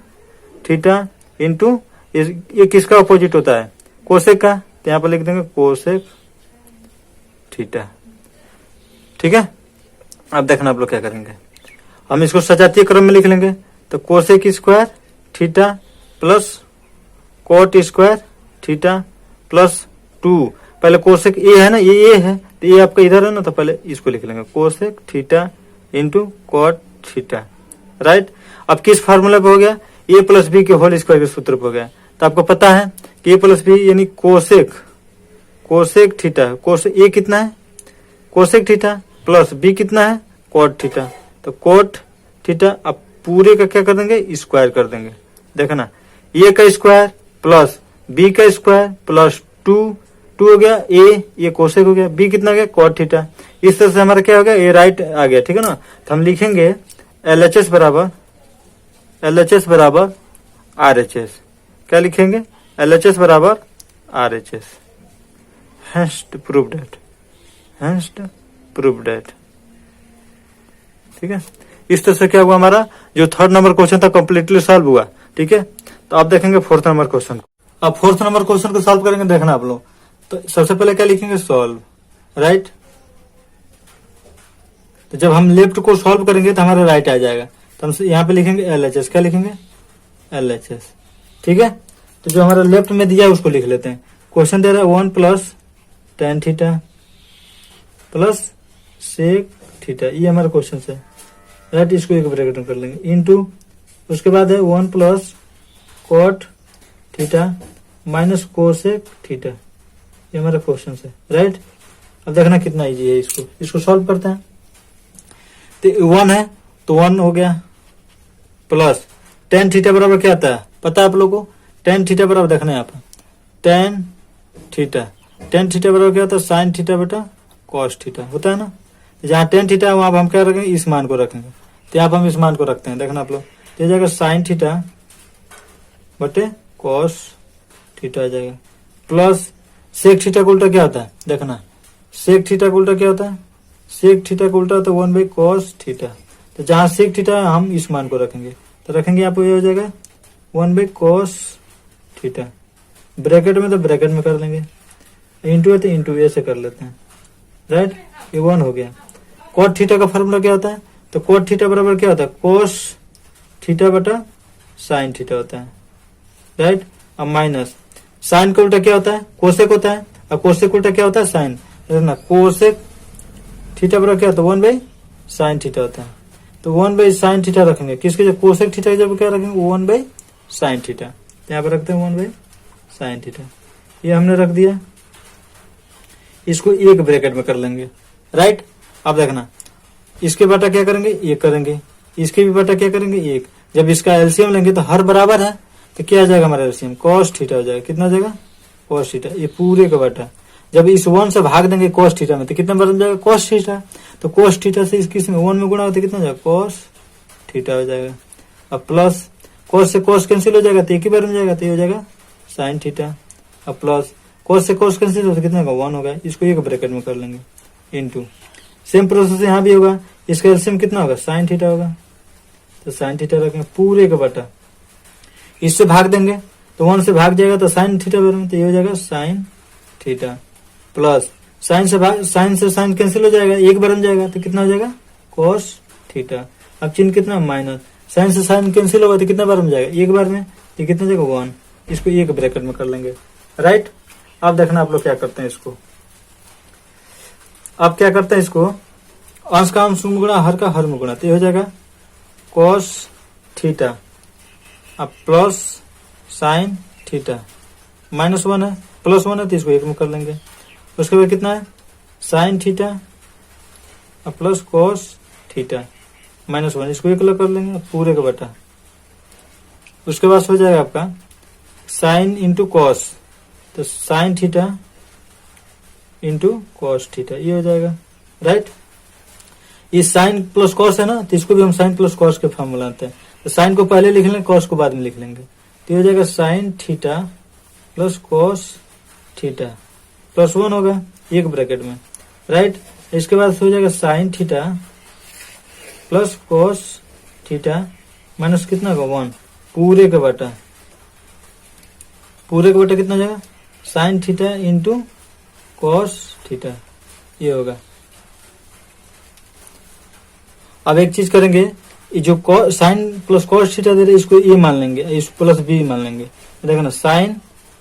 थीटा इंटू ये किसका अपोजिट होता है कोसेक का, तो यहाँ पर लिख देंगे कोसेक थीटा। ठीक है, अब देखना आप लोग क्या करेंगे, हम इसको सजातीय क्रम में लिख लेंगे। तो cosec square theta plus coat square theta plus 2, पहले कोसेक ए है ना, ये है तो ये आपका इधर है ना, तो पहले इसको लिख लेंगे cosec theta into cot theta. Right, अब किस फार्मूला पे हो गया ए प्लस बी के होल स्क्वायर के सूत्र पे हो गया। तो आपको पता है कि ए प्लस बी यानी कोसेक थीटा, कोसेक ए कितना है कोसेक थीटा प्लस बी कितना है कोट थीटा, तो कोट थीटा अब पूरे का क्या कर देंगे स्क्वायर कर देंगे। देखना ए का स्क्वायर प्लस बी का स्क्वायर प्लस 2 हो गया ए, ये कोसेक हो गया, बी कितना हो गया कोट थीटा। इस तरह से हमारा क्या हो गया ए राइट आ गया। ठीक है ना, तो हम लिखेंगे LHS बराबर RHS। क्या लिखेंगे LHS बराबर RHS। Hence proved that। ठीक है, इस तरह से क्या हुआ हमारा जो 3rd नंबर क्वेश्चन था कंप्लीटली सॉल्व हुआ। ठीक है, तो आप देखेंगे 4th नंबर क्वेश्चन को। अब 4th नंबर क्वेश्चन को सॉल्व करेंगे, देखना आप लोग। तो सबसे पहले क्या लिखेंगे सॉल्व। राइट, तो जब हम लेफ्ट को सॉल्व करेंगे तो हमारा राइट आ जाएगा, तो हम यहाँ पे लिखेंगे LHS। क्या लिखेंगे LHS। ठीक है, तो जो हमारा लेफ्ट में दिया है उसको लिख लेते हैं। क्वेश्चन दे रहा है 1 plus tan theta plus sec theta, ये हमारा क्वेश्चन है। राइट, इसको एक ब्रैकेट में कर लेंगे इनटू उसके बाद है 1 plus cot theta minus cosec theta, ये हमारा क्वेश्चन है। राइट, अब देखना कितना इजी है, इसको सॉल्व करते हैं। तो 1 है तो 1 हो गया प्लस tan थीटा बराबर क्या आता है पता है आप लोगों को, tan थीटा बराबर देखना है यहाँ पर tan थीटा बराबर क्या होता है साइन थीटा बटा कॉस थीटा होता है ना। जहाँ tan थीटा है वहां हम क्या रखेंगे इस मान को रखेंगे, तो यहाँ पर हम इस मान को रखते हैं। देखना आप लोग, तो जाएगा साइन थीटा बटे कॉस थीटा आ जाएगा प्लस सेक थीटा का उल्टा क्या होता है, देखना सेक थीटा का उल्टा क्या होता है, सेक थीटा का उल्टा होता है 1 बाई कॉस थीटा। तो जहां सेक थीटा है हम इस मान को रखेंगे, तो रखेंगे यहाँ पे हो जाएगा 1 बाई कॉस थीटा, ब्रैकेट में तो ब्रैकेट में कर लेंगे, इंटू है तो इंटू ऐसे कर लेते हैं। राइट, ये 1 हो गया। कॉट थीटा का फॉर्मूला क्या होता है, तो कॉट थीटा बराबर क्या होता है कोस थीटा बटा साइन थीटा होता है। राइट, अब माइनस साइन का उल्टा क्या होता है कोसेक होता है, अब कोसेक उल्टा क्या होता है साइन, ना कोसेक थीटा बराबर क्या होता है 1 बाई साइन थीटा होता है। तो 1 बाई साइन थीटा रखेंगे, किसके जब कोसेक थीटा जब क्या रखेंगे 1 बाई साइन थीटा, यहाँ पर रखते हैं 1 बाई साइन थीटा, ये हमने रख दिया। इसको एक ब्रैकेट में कर लेंगे। राइट, अब देखना इसके बटा क्या करेंगे एक करेंगे, इसके भी बटा क्या करेंगे एक। जब इसका एलसीएम लेंगे तो हर बराबर है, तो क्या आ जाएगा हमारा एलसीएम कॉस थीटा हो जाएगा। कितना हो जाएगा कॉस थीटा, ये पूरे का बटा जब इस 1 से भाग देंगे cos थीटा में तो कितना बन जाएगा cos थीटा। तो cos थीटा से इस में 1 में गुणा होता है कितना हो जाएगा cos थीटा हो जाएगा। अब प्लस cos से cos कैंसिल हो जाएगा तो एक ही बार में जाएगा तो ये हो जाएगा sin थीटा। अब प्लस cos से cos कैंसिल होता है कितना होगा 1 होगा, इसको एक ब्रैकेट में कर लेंगे इनटू। सेम प्रोसेस यहाँ भी होगा, इसका एलसीएम कितना होगा sin थीटा होगा, तो sin थीटा रखेंगे पूरे का बटा, इससे भाग देंगे तो 1 से भाग जाएगा तो sin थीटा बनेगा तो ये हो जाएगा sin थीटा प्लस sin से sin कैंसिल हो जाएगा एक बार में जाएगा तो कितना हो जाएगा cos थीटा। अब चिन्ह कितना माइनस, sin से sin कैंसिल होगा तो कितना बार में जाएगा एक बार में तो कितना जाएगा 1, इसको एक ब्रैकेट में कर लेंगे राइट। अब देखना आप लोग क्या करते हैं इसको, अब क्या करते हैं इसको अंश का अंश में गुणा हर का हर में गुणा तो ये हो जाएगा cos थीटा अब प्लस sin थीटा -1 है +1 है तो इसको एक में कर लेंगे। उसके बाद कितना है sin थीटा अब प्लस cos थीटा -1 इसको एक अलग कर लेंगे पूरे का बटा। उसके बाद हो जाएगा आपका sin इंटू कॉस तो sin theta into cos theta ये हो जाएगा राइट। ये sin प्लस कॉस है ना तो इसको भी हम sin प्लस कॉस के फॉर्म में लाते हैं, तो sin को पहले लिख लेंगे कॉस को बाद में लिख लेंगे तो ये हो जाएगा sin theta plus cos theta +1 होगा एक ब्रैकेट में राइट। इसके बाद हो जाएगा sin theta plus cos theta minus कितना होगा 1 पूरे का बटा, पूरे का बटा कितना हो जाएगा sin theta into cos theta ये होगा। अब एक चीज करेंगे, ये जो sin प्लस कॉस थीटा दे रहे इसको ए मान लेंगे, इस प्लस बी मान लेंगे। देखो ना sin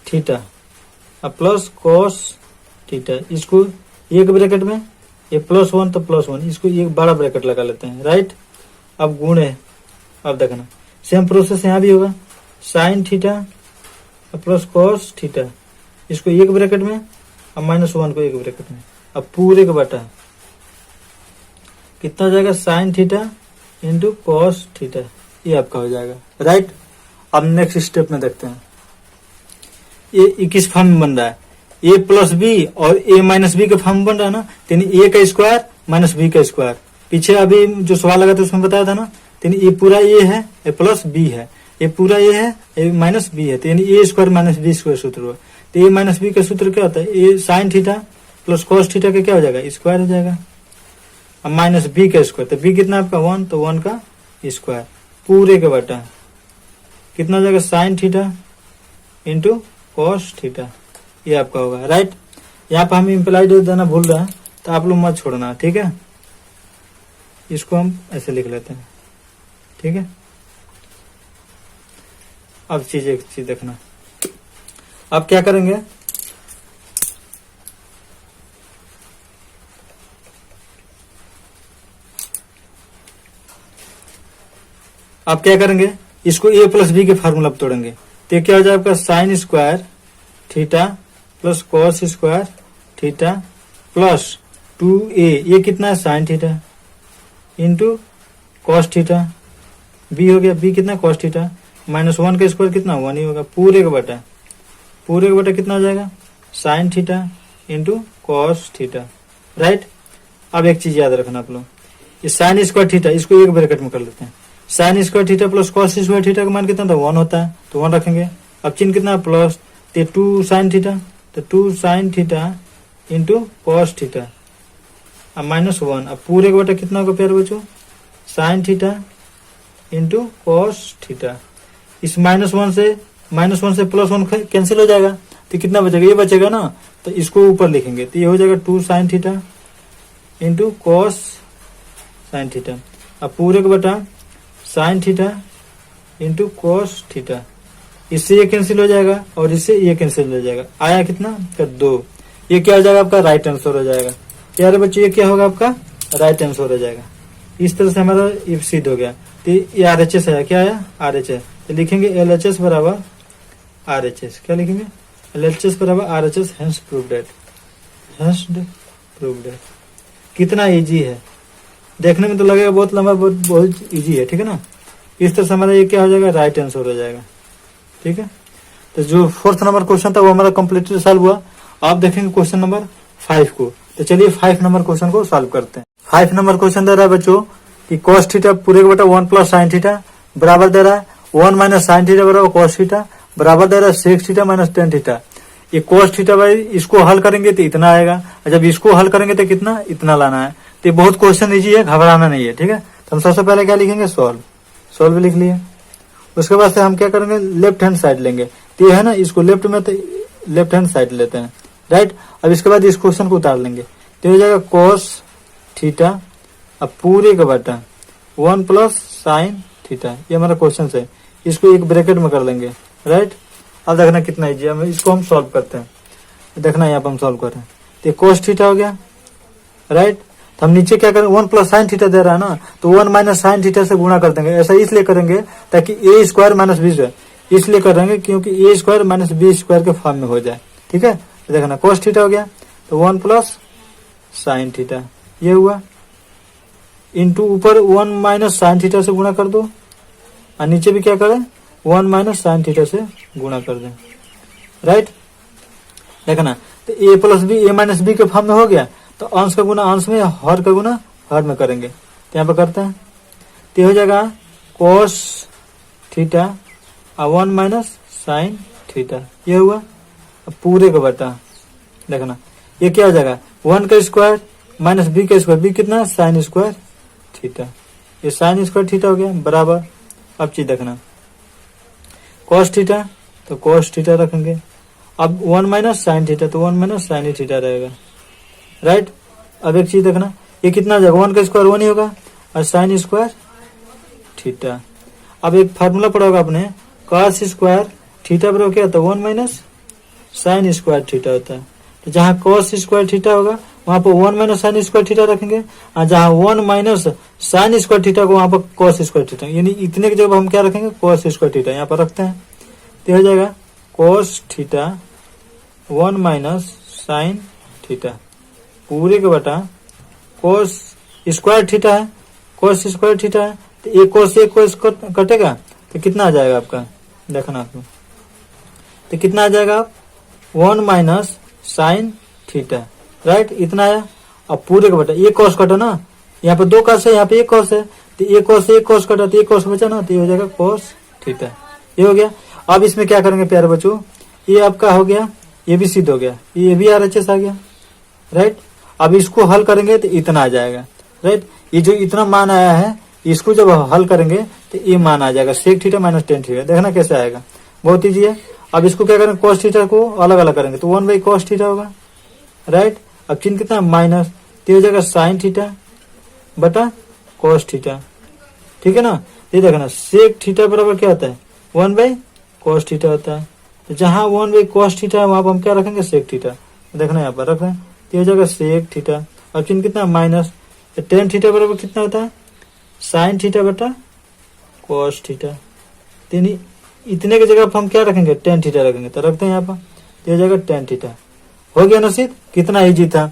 थीटा अब प्लस कॉस थीटा इसको एक ब्रैकेट में ये +1 तो +1 इसको एक बड़ा ब्रैकेट लगा लेते हैं राइट। अब गुणे, अब देखना सेम प्रोसेस यहाँ भी होगा sin theta plus cos theta इसको एक ब्रैकेट में अब -1 को एक ब्रैकेट में अब पूरे का बटा कितना हो जाएगा sin theta into cos theta ये आपका हो जाएगा राइट। अब नेक्स्ट स्टेप में देखते हैं ये किस फॉर्म में बन रहा है, a प्लस बी और a माइनस बी का फॉर्म बन रहा है ना, यानी a का स्क्वायर माइनस बी का स्क्वायर। पीछे अभी जो सवाल लगा था उसमें बताया था ना, यानी ये पूरा a है a प्लस बी है, ये पूरा a है a माइनस बी है, तो यानी a square minus b square सूत्र हुआ। तो a माइनस बी का सूत्र क्या होता है a sin theta plus cos theta का क्या हो जाएगा स्क्वायर हो जाएगा। अब माइनस बी का स्क्वायर तो b कितना आपका 1 तो 1 का स्क्वायर पूरे का बटा कितना हो जाएगा sin theta into cos theta ये आपका होगा राइट। यहाँ पर हम इम्प्लाइड देना भूल रहे हैं तो आप लोग मत छोड़ना ठीक है, इसको हम ऐसे लिख लेते हैं ठीक है। अब एक चीज देखना, अब क्या करेंगे अब क्या करेंगे इसको a प्लस बी के फार्मूला पर तोड़ेंगे तो क्या हो जाएगा आपका sin square theta plus cos square theta plus 2a ये कितना है sin theta into cos theta b हो गया b कितना कॉस थीटा -1 का स्क्वायर कितना 1 ही होगा पूरे का बटा कितना हो जाएगा sin theta into cos theta right. अब एक चीज याद रखना आप लोग, ये sin स्क्वायर थीटा इसको एक ब्रैकेट में कर लेते हैं, sin square theta plus cos square theta का मान कितना था 1 होता है तो 1 रखेंगे। अब चिन्ह कितना प्लस तो 2 sin थीटा तो 2 sin theta into cos theta अब -1 अब पूरे का बटा कितना होगा प्यारे बच्चों sin theta into cos theta. इस -1 से +1 कैंसिल हो जाएगा तो कितना बचेगा ये बचेगा ना, तो इसको ऊपर लिखेंगे तो ये हो जाएगा 2 sin theta into cos sin theta अब पूरे का बटा sin theta into cos theta. इससे ये कैंसिल हो जाएगा और इससे ये कैंसिल हो जाएगा, आया कितना का 2, ये क्या हो जाएगा आपका राइट आंसर हो जाएगा। प्यारे बच्चों ये क्या होगा आपका राइट आंसर हो जाएगा। इस तरह से हमारा ये सिद्ध हो गया। तो ये RHS है, क्या आया RHS, तो लिखेंगे LHS बराबर RHS, क्या लिखेंगे LHS बराबर RHS हेंस प्रूव्ड। कितना इजी है, देखने में तो लगेगा बहुत लंबा, बहुत इजी है ठीक है ना। इस तरह से हमारा ये क्या हो जाएगा राइट आंसर हो जाएगा ठीक है। तो जो 4th नंबर क्वेश्चन था वो हमारा कंप्लीटली सॉल्व हुआ। आप देखेंगे क्वेश्चन नंबर 5 को। तो चलिए 5 नंबर क्वेश्चन को सॉल्व करते हैं। 5 नंबर क्वेश्चन दे रहा है बच्चों कि cos थीटा पूरे का बटा 1 प्लस साइन थीटा बराबर दे रहा है 1 माइनस साइन थीटा बराबर cos थीटा बराबर दे रहा है sec theta minus tan theta. ये cos थीटा भाई इसको हल करेंगे तो इतना आएगा, और जब इसको हल करेंगे तो कितना, इतना लाना है। तो ये बहुत क्वेश्चन इजी है, घबराना नहीं है, ठीक है। तो हम सबसे पहले क्या लिखेंगे, सॉल्व लिख लिए। उसके बाद से हम क्या करेंगे, लेफ्ट हैंड साइड लेंगे। तो ये है ना, इसको लेफ्ट में तो लेफ्ट हैंड साइड लेते हैं, राइट। अब इसके बाद इस क्वेश्चन को उतार लेंगे तो हो जाएगा cos थीटा अब पूरे का बटा 1 प्लस साइन थीटा। ये हमारा क्वेश्चन है, इसको एक ब्रैकेट में कर लेंगे, राइट। अब देखना कितना इजी है, इसको हम सॉल्व करते हैं। देखना यहाँ पर हम सॉल्व कर रहे हैं तो cos थीटा हो गया, राइट। तो हम नीचे क्या करें, 1 प्लस साइन थीटा दे रहा है ना, तो 1 माइनस साइन थीटा से गुणा कर देंगे। ऐसा इसलिए करेंगे ताकि ए स्क्वायर माइनस बी स्क्वायर, इसलिए करेंगे क्योंकि ए स्क्वायर माइनस बी स्क्वायर के फॉर्म में हो जाए, ठीक है। तो देखना cos थीटा हो गया तो 1 प्लस साइन थीटा ये हुआ, इंटू ऊपर 1 माइनस साइन थीटा से गुणा कर दो, और नीचे भी क्या करें, 1 माइनस साइन थीटा से गुणा कर दें, राइट। देखना तो ए प्लस बी ए माइनस बी के फॉर्म में हो गया, तो अंश का गुना अंश में, हर का गुना हर में करेंगे। तो यहाँ पे करते हैं तो हो जाएगा cos थीटा और 1 माइनस साइन थीटा ये हुआ। अब पूरे का बटा, देखना ये क्या हो जाएगा, 1 का स्क्वायर माइनस बी का स्क्वायर, बी कितना, साइन स्क्वायर थीटा, ये साइन स्क्वायर थीटा हो गया बराबर। अब चीज देखना cos थीटा तो cos थीटा रखेंगे, अब 1 माइनस साइन थीटा तो 1 माइनस साइन थीटा रहेगा, राइट। अब एक चीज देखना ये कितना हो जाएगा, 1 का स्क्वायर 1 ही होगा और साइन स्क्वायर थीटा। अब एक फार्मूला पढ़ा होगा आपने, cos स्क्वायर थीटा बराबर क्या होता है, 1 माइनस साइन स्क्वायर थीटा होता है। तो जहाँ cos स्क्वायर थीटा होगा वहां पर 1 माइनस साइन स्क्वायर थीटा रखेंगे, और जहाँ 1 माइनस साइन स्क्वायर थीटा को वहां पर cos स्क्वायर थीटा, यानी इतने की जगह हम क्या रखेंगे, cos स्क्वायर थीटा यहाँ पर रखते हैं। तो हो जाएगा cos theta 1 minus sine theta पूरे के बटा cos स्क्वायर थीटा है, cos स्क्वायर थीटा है, तो एक cos एक cos कटेगा तो कितना आ जाएगा आपका, देखना आप तो कितना आ जाएगा, आप 1 माइनस साइन थीटा, राइट, इतना आया। अब पूरे का बटा एक cos कटा ना, यहाँ पे 2 cos है, यहाँ पे एक cos है, तो एक cos कटा तो एक cos बचा ना, तो ये हो जाएगा cos थीटा ये हो गया। अब इसमें क्या करेंगे प्यारे बच्चों, ये आपका हो गया, ये भी सिद्ध हो गया, ये भी RHS आ गया, राइट। अब इसको हल करेंगे तो इतना आ जाएगा, राइट। ये जो इतना मान आया है इसको जब हल करेंगे तो ये मान आ जाएगा sec theta minus tan theta. देखना कैसे आएगा, बहुत ईजी है। अब इसको क्या करेंगे, cos थीटा को अलग अलग करेंगे तो 1 बाई cos थीटा होगा, राइट। अब चिन्ह कितना माइनस, तो हो जाएगा साइन थीटा बटा cos थीटा, ठीक है ना। ये देखना sec थीटा बराबर क्या होता है, 1 बाई cos थीटा होता है। तो जहां 1 बाई cos थीटा है वहां पर हम क्या रखेंगे, sec थीटा। देखना यहाँ पर रख रहे हैं तो हो जाएगा sec थीटा, अब चिन्ह कितना माइनस, tan थीटा बराबर कितना होता है, साइन थीटा बटा cos थीटा। यानी इतने की जगह हम क्या रखेंगे, tan थीटा रखेंगे, तो रखते हैं यहाँ पर, तो हो जाएगा tan थीटा। हो गया ना सिद्ध, कितना इजी था,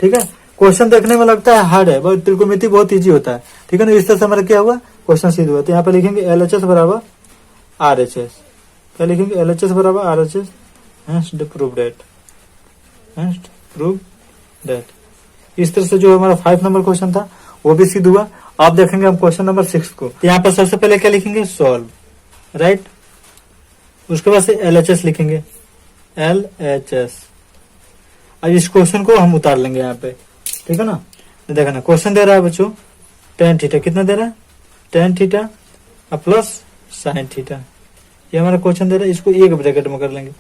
ठीक है। क्वेश्चन देखने में लगता है हार्ड है, बहुत त्रिकोणमिति बहुत इजी होता है, ठीक है ना। इस तरह से हमारा क्या हुआ, क्वेश्चन सिद्ध हुआ। तो यहाँ पे लिखेंगे LHS बराबर RHS, क्या लिखेंगे, LHS बराबर RHS, हेंस प्रूव दैट। इस तरह से जो हमारा 5 नंबर क्वेश्चन था वो भी सिद्ध हुआ। अब देखेंगे हम क्वेश्चन नंबर 6 को। तो यहाँ पर सबसे पहले क्या लिखेंगे, सॉल्व, राइट। उसके बाद से LHS लिखेंगे, LHS। अब इस क्वेश्चन को हम उतार लेंगे यहाँ पे, ठीक है ना। तो देखना क्वेश्चन दे रहा है बच्चों, tan थीटा कितना दे रहा है, tan theta plus sine theta, ये हमारा क्वेश्चन दे रहा है। इसको एक ब्रैकेट में कर लेंगे,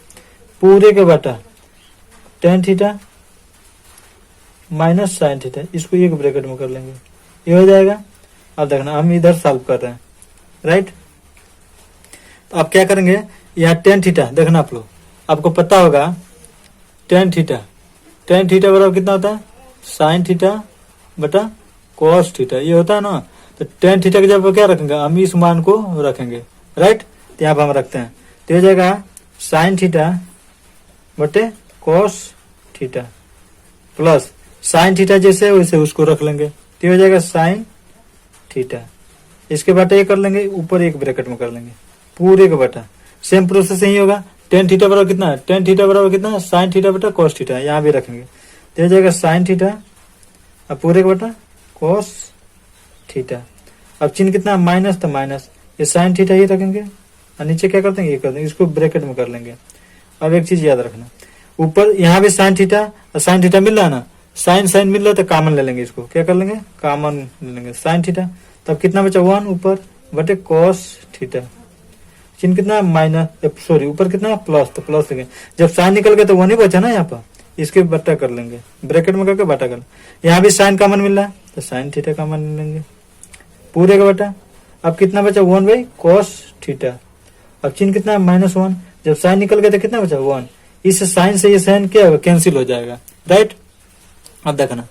पूरे के बटा tan theta minus sine theta, इसको एक ब्रैकेट में कर लेंगे, ये हो जाएगा। अब देखना हम इधर सॉल्व कर रहे हैं, राइट। तो आप क्या करेंगे, यहाँ tan थीटा देखना आप लोग, आपको पता होगा tan थीटा बराबर कितना होता है, साइन थीटा बटा cos थीटा, ये होता है ना। तो tan थीटा की जगह क्या रखेंगे, हम इस मान को रखेंगे, राइट। तो यहाँ पर हम रखते हैं, तो हो जाएगा साइन थीटा बटे cos theta plus sine theta जैसे वैसे उसको रख लेंगे, तो हो जाएगा साइन थीटा। इसके बटा ये कर लेंगे, ऊपर एक ब्रैकेट में कर लेंगे, पूरे का बटा, सेम प्रोसेस यही होगा। टेन थीटा बराबर कितना है, टेन थीटा बराबर कितना है, साइन थीटा बटा कॉस थीटा, यहाँ भी रखेंगे तो हो जाएगा साइन थीटा अब पूरे का बटा कॉस थीटा। अब चिन्ह कितना है माइनस, तो माइनस, ये साइन थीटा ये रखेंगे और नीचे क्या कर देंगे, ये कर देंगे, इसको ब्रैकेट में कर लेंगे। अब एक चीज याद रखना, ऊपर यहाँ भी साइन थीटा और साइन थीटा मिल रहा है ना, साइन साइन मिल रहा है तो कॉमन ले लेंगे, इसको क्या कर लेंगे, कॉमन ले लेंगे साइन थीटा। तब कितना बचा 1 ऊपर बटे कॉस थीटा, चिन्ह कितना माइनस, सॉरी ऊपर कितना प्लस, तो प्लस लेंगे, जब साइन निकल गया तो 1 ही बचा ना यहाँ पर, इसके बट्टा कर लेंगे, ब्रैकेट में करके बटा कर, यहाँ भी साइन कॉमन मिल रहा है तो साइन थीटा कॉमन ले लेंगे पूरे का बटा। अब कितना बचा 1 बाई कॉस थीटा। अब चिन्ह कितना है -1, जब साइन निकल गया तो कितना बचा 1, इस साइन से ये साइन क्या होगा, कैंसिल हो जाएगा, राइट। अब देखना,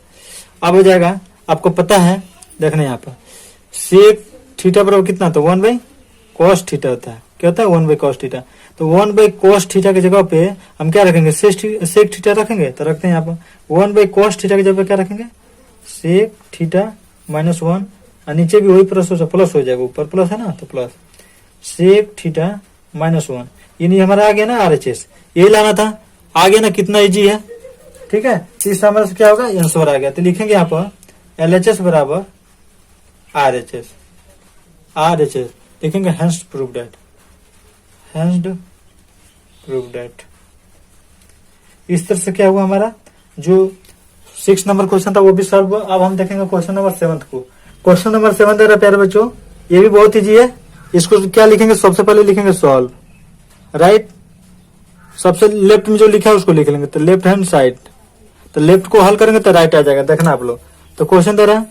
अब हो जाएगा, आपको पता है, देखना यहाँ पर सेक थीटा बराबर कितना, तो 1 बाई कॉस थीटा होता है, क्या होता है 1 बाई कॉस थीटा। तो 1 बाई कॉस थीटा की जगह पे हम क्या रखेंगे, सेक थीटा रखेंगे, तो रखते हैं यहाँ पर 1 बाई कॉस थीटा की जगह पे क्या रखेंगे, सेक थीटा -1, और नीचे भी वही प्लस हो जाएगा, ऊपर प्लस है ना तो प्लस सेक थीटा -1, यानी हमारा आ गया ना RHS, यही लाना था, आ गया ना, कितना इजी है, ठीक है। तीसरा हमारा क्या होगा, आंसर आ गया, तो लिखेंगे यहाँ पर LHS बराबर RHS लिखेंगे, हेंस प्रूव दैट। इस तरह से क्या हुआ, हमारा जो 6 नंबर क्वेश्चन था वो भी सॉल्व हुआ। अब हम देखेंगे क्वेश्चन नंबर 7 को। क्वेश्चन नंबर 7 दे रहा प्यारे बच्चों, ये भी बहुत इजी है। इसको क्या लिखेंगे, सबसे पहले लिखेंगे सॉल्व, राइट। सबसे लेफ्ट में जो लिखा है उसको लिख लेंगे, तो लेफ्ट हैंड साइड, तो लेफ्ट को हल करेंगे तो राइट आ जाएगा। देखना आप लोग, तो क्वेश्चन दे रहा है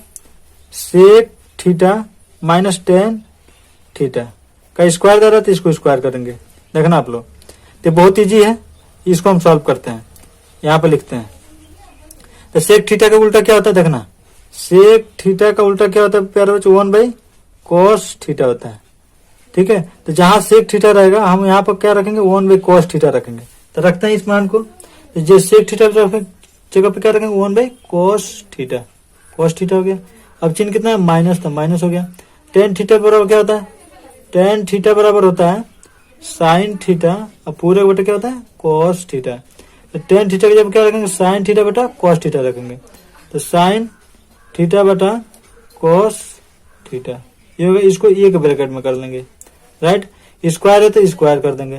सेक थीटा -tan थीटा का स्क्वायर दे रहा है, तो इसको स्क्वायर करेंगे। देखना आप लोग, तो बहुत इजी है, इसको हम सॉल्व करते हैं, यहाँ पे लिखते हैं। तो सेक थीटा का उल्टा क्या होता है, देखना सेक थीटा का उल्टा क्या होता है प्यारे बच्चों, 1 बाई कॉस थीटा होता है, ठीक है। तो जहां सेक थीटा रहेगा हम यहाँ पर क्या रखेंगे, 1 बाई कॉस थीटा रखेंगे, तो रखते हैं इस मान को। तो जो सेक थीटा जगह पे क्या रखेंगे, 1 बाई कॉस थीटा हो गया। अब चिन्ह कितना है माइनस, तो माइनस हो गया। टेन थीटा बराबर क्या होता है, टेन थीटा बराबर होता है साइन थीटा, और पूरे बटे क्या होता है कॉस थीटा। तो टेन थीटा की जब क्या रखेंगे, साइन थीटा बटा कॉस थीटा रखेंगे, तो साइन थीटा बटा कॉस थीटा, ये होगा। इसको एक ब्रैकेट में कर लेंगे, राइट। स्क्वायर है तो स्क्वायर कर देंगे।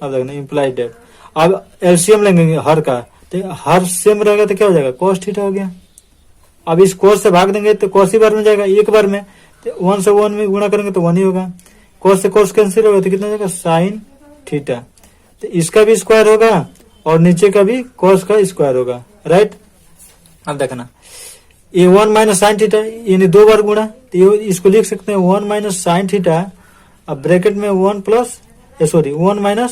अब देखना इम्प्लाइड डेट, अब एलसीएम लेंगे हर का, तो हर सेम रहेगा तो क्या हो जाएगा, कॉस थीटा हो गया। अब इस कॉस से भाग देंगे तो कॉस ही बार में जाएगा, एक बार में, तो 1 से 1 में गुणा करेंगे तो 1 ही होगा। कॉस से कॉस कैंसिल होगा तो कितना जाएगा, साइन थीटा। तो इसका भी स्क्वायर होगा और नीचे का भी कॉस का स्क्वायर होगा, राइट। अब देखना ये 1 माइनस साइन थीटा, यानी 2 बार गुणा, तो इसको लिख सकते हैं 1 माइनस साइन थीटा, अब ब्रैकेट में 1 माइनस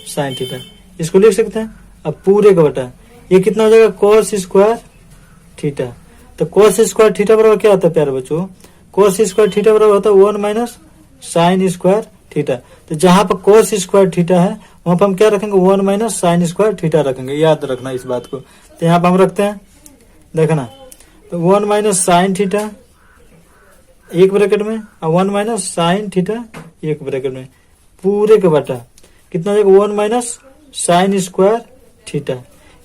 साइन थीटा, इसको लिख सकते हैं। अब पूरे का बटा, ये कितना हो जाएगा, कॉस स्क्वायर थीटा। तो कॉस स्क्वायर थीटा बराबर क्या होता है प्यारे बच्चों, कॉस स्क्वायर थीटा बराबर होता है 1 माइनस साइन स्क्वायर थीटा। तो जहां पर कॉस स्क्वायर थीटा है वहां पर हम क्या रखेंगे, 1 माइनस साइन स्क्वायर थीटा रखेंगे, याद रखना इस बात को। तो यहाँ पर हम रखते हैं, देखना, तो 1 माइनस साइन थीटा एक ब्रैकेट में, और 1 माइनस साइन थीटा एक ब्रैकेट में, पूरे का बटा कितना हो जाएगा, 1 माइनस साइन स्क्वायर थीटा।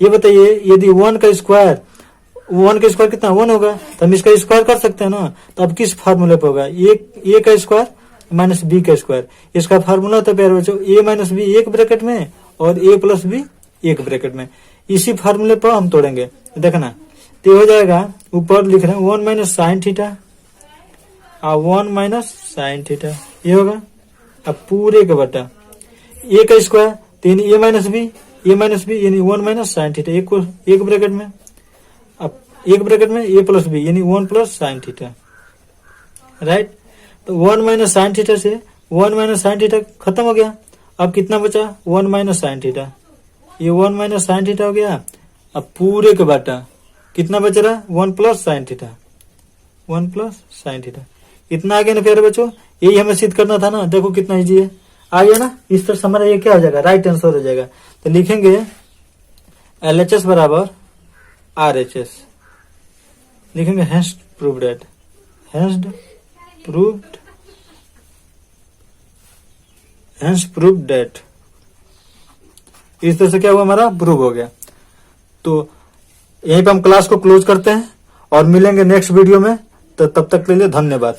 ये बताइए यदि 1 का स्क्वायर कितना 1 होगा, तो हम इसका स्क्वायर कर सकते हैं ना। तो अब किस फार्मूले पे होगा, ए का स्क्वायर माइनस बी का स्क्वायर, इसका फार्मूला होता है प्यारे बच्चों ए माइनस बी एक ब्रैकेट में और ए प्लस बी एक ब्रैकेट में। इसी फार्मूले पर हम तोड़ेंगे, देखना। तो हो जाएगा, ऊपर लिख रहे हैं 1 माइनस साइन थीटा और 1 माइनस साइन थीटा, ये होगा। अब पूरे का बटा ए का स्क्वायर, तो यानी ए माइनस बी यानी 1 माइनस साइन थीटा, एक ब्रैकेट में, अब एक ब्रैकेट में ए प्लस बी यानी 1 प्लस साइन थीटा, राइट। तो 1 माइनस साइन थीटा से 1 माइनस साइन थीटा खत्म हो गया। अब कितना बचा, 1 माइनस साइन थीटा, ये 1 माइनस साइन थीटा हो गया। अब पूरे का बाटा कितना बच रहा, 1 plus sine theta, 1 plus sine theta, इतना आ गया ना प्यारे बच्चों। यही हमें सिद्ध करना था ना, देखो कितना इजी है, आ गया ना। इस तरह से हमारा ये क्या हो जाएगा, राइट आंसर हो जाएगा। तो लिखेंगे LHS बराबर RHS, लिखेंगे हेंस प्रूव्ड दैट इस तरह से क्या हुआ, हमारा प्रूव हो गया। तो यहीं पे हम क्लास को क्लोज करते हैं और मिलेंगे नेक्स्ट वीडियो में। तो तब तक के लिए धन्यवाद।